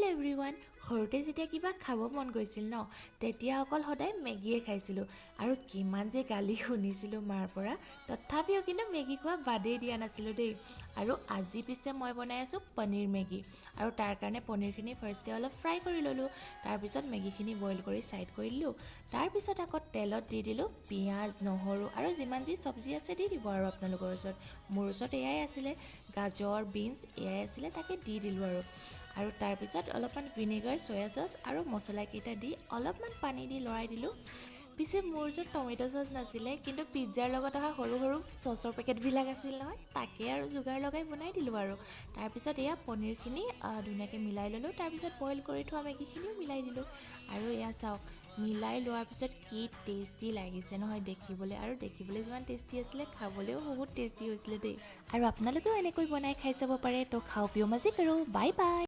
Hello' everyone সৰুতে যেতিয়া কিবা খাব মন গৈছিল ন তেতিয়া অকল সদায় মেগীয়ে খাইছিলোঁ আৰু কিমান যে গালি শুনিছিলোঁ মাৰ পৰা তথাপিও কিন্তু মেগী খোৱা বাদেই দিয়া নাছিলোঁ দেই আৰু আজি পিছে মই বনাই আছোঁ পনীৰ মেগী আৰু তাৰ কাৰণে পনীৰখিনি ফাৰ্ষ্টে অলপ ফ্ৰাই কৰি ল'লোঁ তাৰপিছত মেগীখিনি বইল কৰি ছাইড কৰি দিলোঁ তাৰপিছত আকৌ তেলত দি দিলোঁ পিঁয়াজ নহৰু আৰু যিমান যি চব্জি আছে দি দিব আৰু আপোনালোকৰ ওচৰত মোৰ ওচৰত এয়াই আছিলে গাজৰ বিনছ এয়াই আছিলে তাকে দি দিলোঁ আৰু তাৰপিছত অলপমান ভিনেগাৰ চয়া চচ আৰু মছলাকেইটা দি অলপমান পানী দি লৰাই দিলোঁ পিছে মোৰ ওচৰত টমেট' চচ নাছিলে কিন্তু পিজ্জাৰ লগত অহা সৰু সৰু চচৰ পেকেটবিলাক আছিল নহয় তাকে আৰু যোগাৰ লগাই বনাই দিলোঁ আৰু তাৰপিছত এয়া পনীৰখিনি ধুনীয়াকৈ মিলাই ল'লোঁ তাৰপিছত বইল কৰি থোৱা মেগীখিনিও মিলাই দিলোঁ আৰু এয়া চাওক মিলাই লোৱাৰ পিছত কি টেষ্টি লাগিছে নহয় দেখিবলৈ যিমান টেষ্টি আছিলে খাবলৈও বহুত টেষ্টি হৈছিলে দেই আৰু আপোনালোকেও এনেকৈ বনাই খাই চাব পাৰে তো খাওঁ পিও মাজে কৰোঁ বাই বাই।